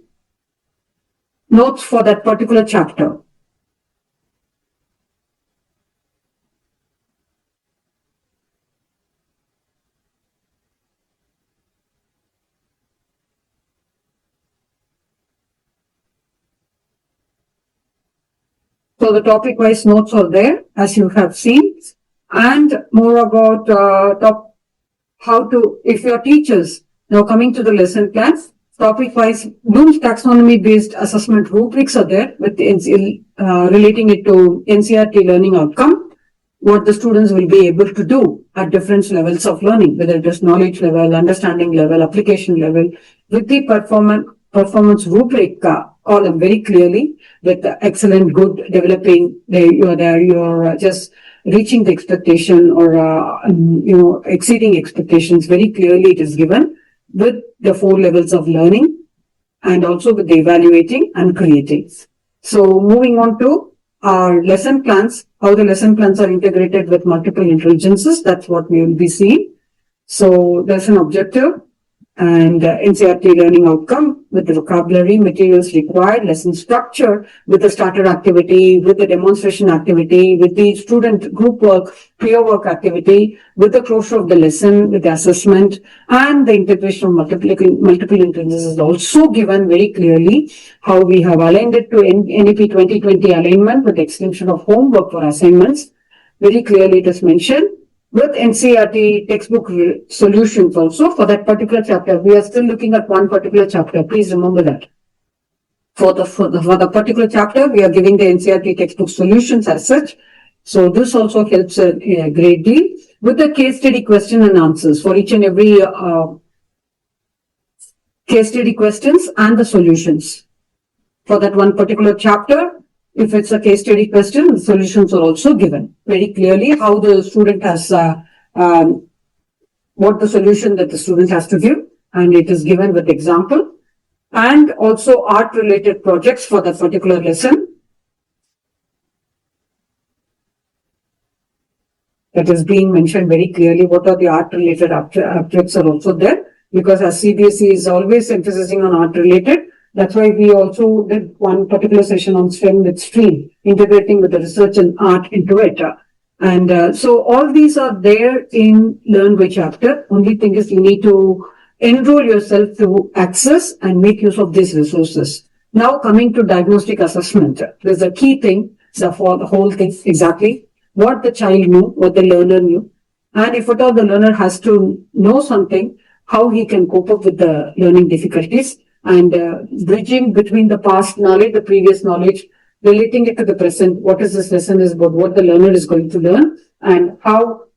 notes for that particular chapter. So the topic-wise notes are there, as you have seen, and more about if your teachers, now coming to the lesson plans, topic-wise, Bloom's taxonomy-based assessment rubrics are there with relating it to NCERT learning outcome, what the students will be able to do at different levels of learning, whether it is knowledge level, understanding level, application level, with the performance rubric column very clearly with excellent, good, developing, you're just reaching the expectation or, exceeding expectations. Very clearly it is given with the 4 levels of learning and also with the evaluating and creating. So moving on to our lesson plans, how the lesson plans are integrated with multiple intelligences. That's what we will be seeing. So there's an objective and NCERT learning outcome with the vocabulary, materials required, lesson structure with the starter activity, with the demonstration activity, with the student group work, peer work activity, with the closure of the lesson, with the assessment, and the integration of multiple intelligences is also given very clearly how we have aligned it to NEP 2020 alignment with the extension of homework for assignments. Very clearly it is mentioned. With NCERT textbook solutions also for that particular chapter. We are still looking at one particular chapter. Please remember that. For the particular chapter, we are giving the NCERT textbook solutions as such. So this also helps a great deal with the case study question and answers for each and every case study questions and the solutions. For that one particular chapter, if it's a case study question, the solutions are also given very clearly how the student has, what the solution that the student has to give, and it is given with example, and also art related projects for that particular lesson. That is being mentioned very clearly. What are the art related objects are also there, because as CBSE is always emphasizing on art related. That's why we also did one particular session on STEM with STREAM, integrating with the research and art into it. And so all these are there in Learn by Chapter. Only thing is you need to enroll yourself to access and make use of these resources. Now coming to diagnostic assessment, there's a key thing for the whole thing exactly. What the child knew, what the learner knew. And if at all the learner has to know something, how he can cope up with the learning difficulties. And bridging between the past knowledge, the previous knowledge, relating it to the present, what is this lesson is about, what the learner is going to learn, and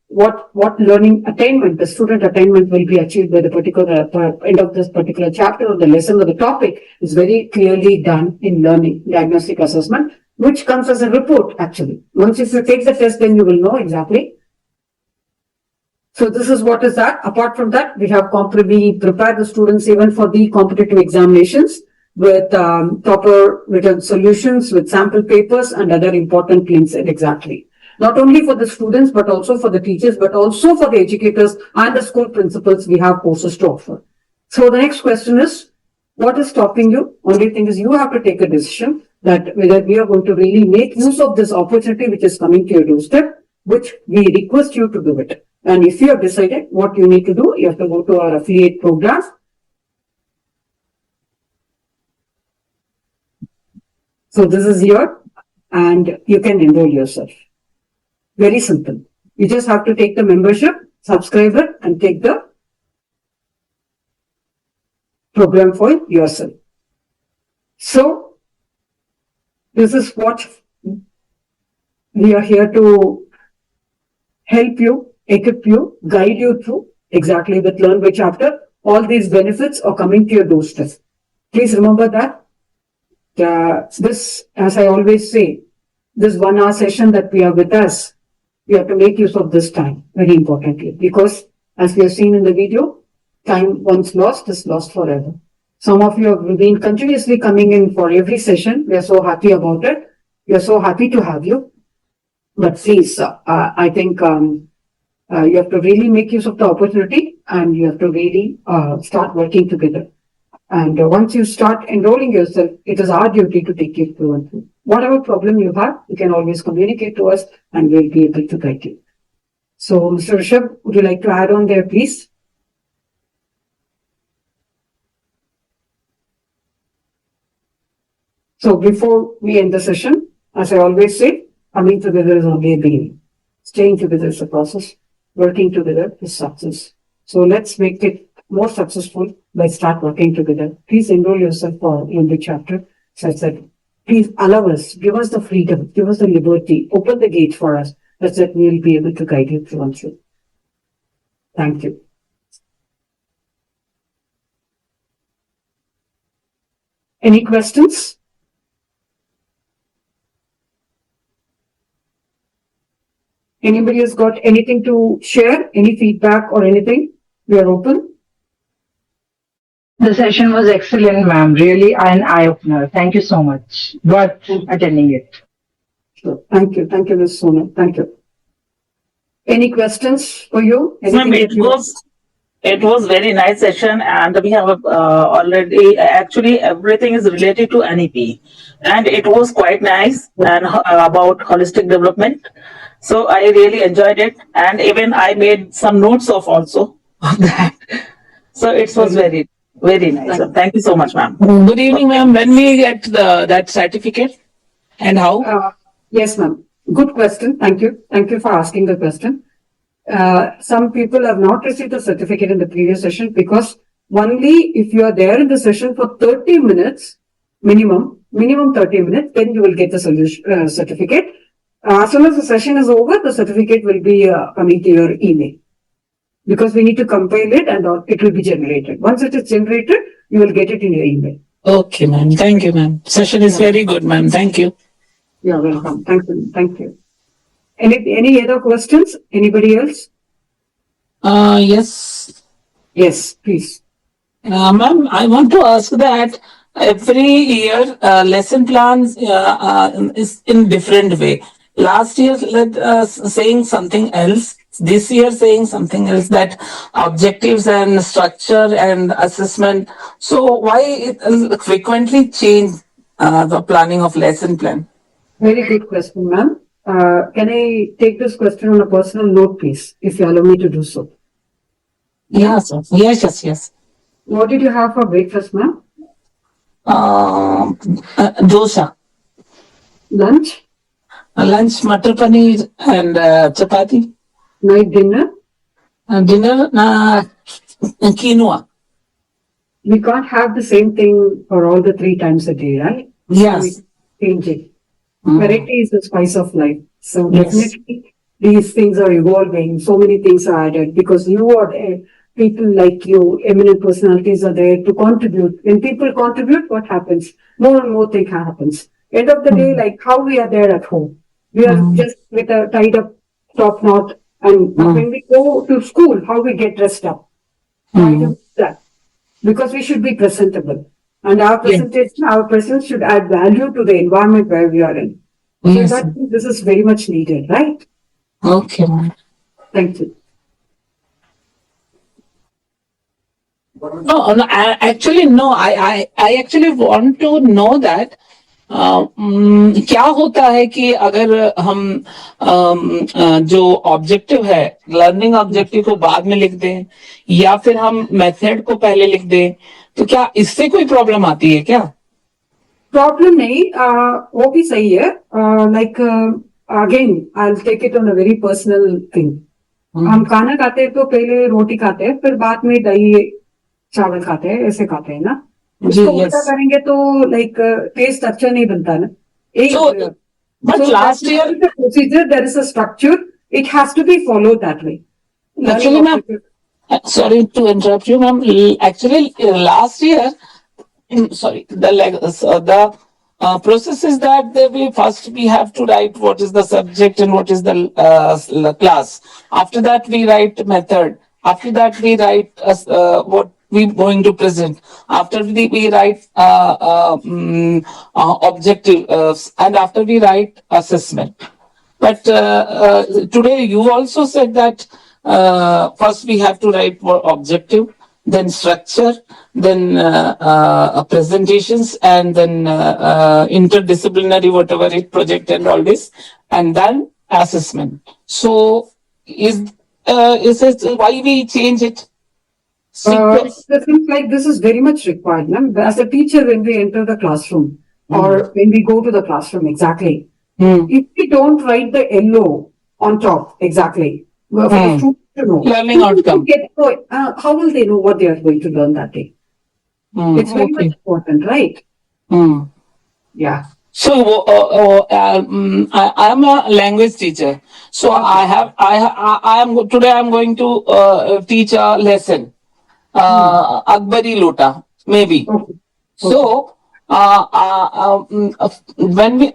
what learning attainment, the student attainment will be achieved by the particular end of this particular chapter or the lesson or the topic is very clearly done in learning diagnostic assessment, which comes as a report actually. Once if you take the test, then you will know exactly. So this is what is that. Apart from that, we prepare the students even for the competitive examinations with proper written solutions, with sample papers and other important links exactly. Not only for the students, but also for the teachers, but also for the educators and the school principals, we have courses to offer. So the next question is, what is stopping you? Only thing is you have to take a decision that whether we are going to really make use of this opportunity which is coming to your doorstep, which we request you to do it. And if you have decided what you need to do, you have to go to our affiliate program. So this is here and you can enroll yourself. Very simple. You just have to take the membership, subscribe it and take the program for yourself. So this is what we are here to help you, equip you, guide you through exactly with Learn by Chapter. all these benefits are coming to your doorstep. Please remember that. This, as I always say, this 1 hour session that we are with us, we have to make use of this time very importantly, because as we have seen in the video, time once lost is lost forever. Some of you have been continuously coming in for every session. We are so happy about it. We are so happy to have you. But please, I think you have to really make use of the opportunity, and you have to really start working together. And once you start enrolling yourself, it is our duty to take you through and through. Whatever problem you have, you can always communicate to us and we'll be able to guide you. So, Mr. Rishabh, would you like to add on there, please? So before we end the session, as I always say, coming together is only a beginning. Staying together is a process. Working together is success. So let's make it more successful by start working together. Please enroll yourself for the chapter such that please allow us, give us the freedom, give us the liberty, open the gate for us, such that we will be able to guide you through and through. Thank you. Any questions? Anybody has got anything to share? Any feedback or anything? We are open. The session was excellent, ma'am. Really an eye-opener. Thank you so much for attending it. Sure. Thank you. Thank you, Ms. Sona. Thank you. Any questions for you? Ma'am, it was very nice session, and we have already actually everything is related to NEP, and it was quite nice and about holistic development. So I really enjoyed it, and even I made some notes of also of that. So it was very nice. So thank you so much, ma'am. Good evening, ma'am. When we get that certificate and how? Yes, ma'am. Good question. Thank you. Thank you for asking the question. Some people have not received the certificate in the previous session because only if you are there in the session for 30 minutes, minimum 30 minutes, then you will get the certificate. As soon as the session is over, the certificate will be coming to your email. Because we need to compile it and it will be generated. Once it is generated, you will get it in your email. Okay, ma'am. Thank you, ma'am. Session is very good, ma'am. Thank you. You're welcome. Thank you. Thank you. Any other questions? Anybody else? Yes. Yes, please. Ma'am, I want to ask that every year lesson plans is in different way. Last year saying something else. This year saying something else, that objectives and structure and assessment. So why it frequently change the planning of lesson plan? Very good question, ma'am. Can I take this question on a personal note, please, if you allow me to do so? Yes, yes. What did you have for breakfast, ma'am? Dosa. Lunch? Lunch, matar paneer and chapati. Night dinner? Dinner, quinoa. We can't have the same thing for all the 3 times a day, right? Yes. So change it. Variety is the spice of life. So definitely these things are evolving. So many things are added because you are there. People like you, eminent personalities are there to contribute. When people contribute, what happens? More and more thing happens. End of the day, like how we are there at home. We are just with a tied up top knot. And when we go to school, how we get dressed up? Why do that? Because we should be presentable. And our presentation, our presence should add value to the environment where we are in. So this is very much needed, right? Okay. Thank you. No, actually, no. I actually want to know that क्या होता है कि अगर हम जो objective है learning objective को बाद में लिख दें या फिर हम मेथड को पहले लिख दें तो क्या इससे कोई प्रॉब्लम आती है क्या? प्रॉब्लम नहीं, वो भी सही है. Like again I will take it on a very personal thing. हम खाना खाते हैं तो पहले रोटी खाते हैं, फिर बाद में दही चावल खाते हैं, ऐसे खाते हैं ना. इसको उल्टा करेंगे तो लाइक टेस्ट अच्छा नहीं बनता ना. But last year procedure, there is a structure. It has to be followed that way. Actually, ma'am, Sorry to interrupt you, ma'am. Actually, last year, sorry, the process is that we have to write what is the subject and what is the class. After that, we write method. After that, we write what we going to present. After we write objective, and after we write assessment. But today you also said that first we have to write for objective, then structure, then presentations, and then interdisciplinary, whatever it project and all this, and then assessment. So is it why we change it? The things like this is very much required. Ma'am. As a teacher, when we enter the classroom or when we go to the classroom, exactly. If we don't write the LO on top, exactly, for the students to know, learning outcome. How will they know what they are going to learn that day? It's very much important, right? Yeah. So I am a language teacher. So I am today I am going to teach a lesson, Akbari Lota, maybe. So when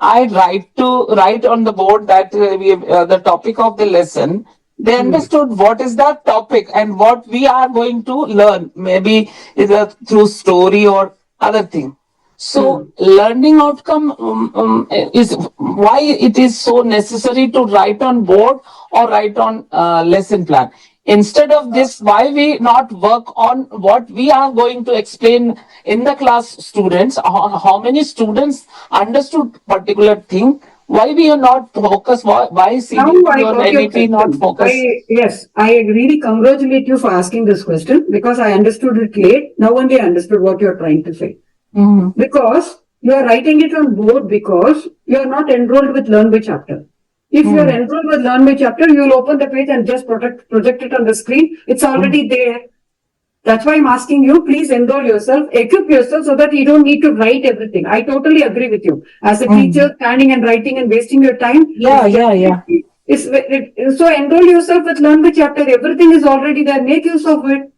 I write on the board that the topic of the lesson, they understood what is that topic and what we are going to learn, maybe either through story or other thing. So learning outcome is why it is so necessary to write on board or write on lesson plan. Instead of this, why we not work on what we are going to explain in the class students, how many students understood particular thing, why we are not focused, why CBSE or NEP not focused? Yes, I really congratulate you for asking this question because I understood it late. Now only I understood what you are trying to say. Because you are writing it on board because you are not enrolled with Learn by Chapter. If you are enrolled with Learn by Chapter, you will open the page and just project it on the screen. It's already there. That's why I'm asking you, please enroll yourself, equip yourself so that you don't need to write everything. I totally agree with you. As a teacher, standing and writing and wasting your time. Yeah. So enroll yourself with Learn by Chapter. Everything is already there. Make use of it.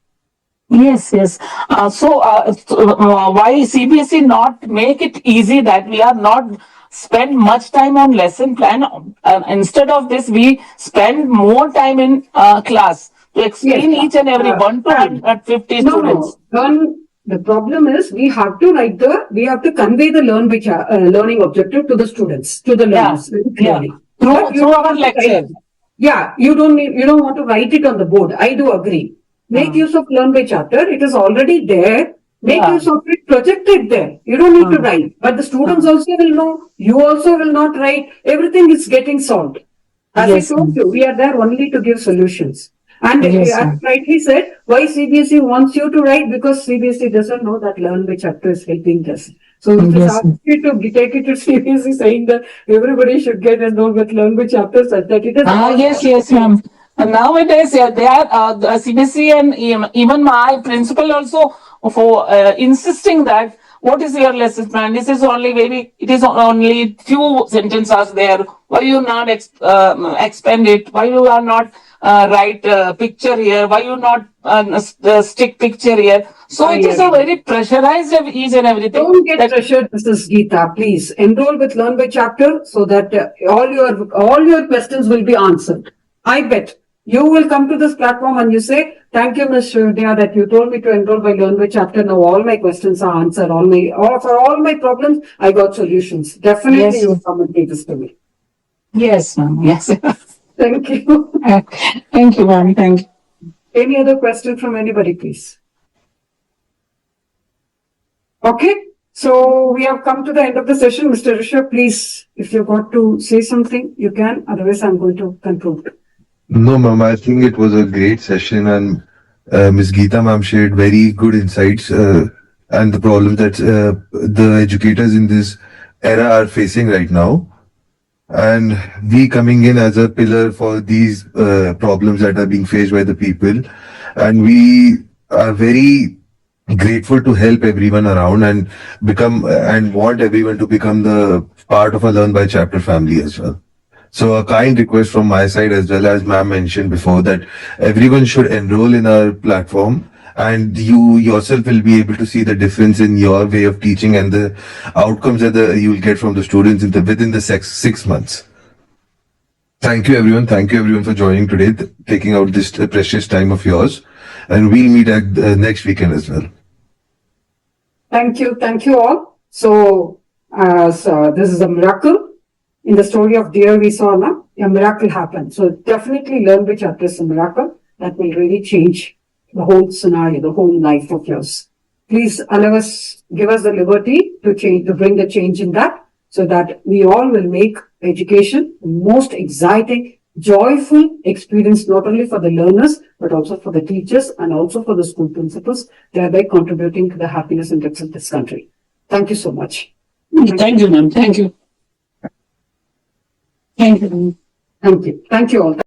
Yes. So why CBSE not make it easy that we are not spend much time on lesson plan? Instead of this, we spend more time in class to explain each and every 1 to 150 students. The problem is we have to convey the learning objective to the students, to the learners. Very clearly. Through our lecture. You don't want to write it on the board. I do agree. Make use of Learn by Chapter. It is already there. Make use of it, project it there. You don't need to write. But the students also will know. You also will not write. Everything is getting solved. As I told you, we are there only to give solutions. And as rightly said, why CBSE wants you to write? Because CBSE doesn't know that Learn by Chapter is helping this. So it is asking you to take it to CBSE saying that everybody should get enrolled with Learn by Chapter such that it is. Yes, ma'am. Nowadays, they are CBSE and even my principal also for insisting that what is your lesson plan? This is only only few sentences there. Why you not expand it? Why you are not write picture here? Why you not stick picture here? So it is a very pressurized each and everything. Don't get pressured, Mrs. Geeta. Please enroll with Learn by Chapter so that all your questions will be answered. I bet. You will come to this platform and you say, thank you, Ms. Srividhya, that you told me to enroll by Learn by Chapter. Now all my questions are answered. For all my problems, I got solutions. Definitely you will come and take this to me. Yes, ma'am. Yes. Thank you. Thank you, ma'am. Thank you. Any other question from anybody, please? Okay. So we have come to the end of the session. Mr. Rishabh, please, if you got to say something, you can. Otherwise, I'm going to conclude. No, ma'am, I think it was a great session and Ms. Geeta ma'am shared very good insights and the problems that the educators in this era are facing right now. And we coming in as a pillar for these problems that are being faced by the people. And we are very grateful to help everyone around and want everyone to become the part of a Learn by Chapter family as well. So a kind request from my side, as well as ma'am mentioned before, that everyone should enroll in our platform, and you yourself will be able to see the difference in your way of teaching and the outcomes that you'll get from the students within the 6 months. Thank you everyone. Thank you everyone for joining today, taking out this precious time of yours, and we'll meet at next weekend as well. Thank you all. So, this is a miracle. In the story of deer we saw now, a miracle happened. So definitely learn which chapter is a miracle that will really change the whole scenario, the whole life of yours. Please give us the liberty to change, to bring the change in that, so that we all will make education the most exciting, joyful experience, not only for the learners, but also for the teachers and also for the school principals, thereby contributing to the happiness and success of this country. Thank you so much. Thank you, ma'am. Thank you. Thank you. Thank you. Thank you all.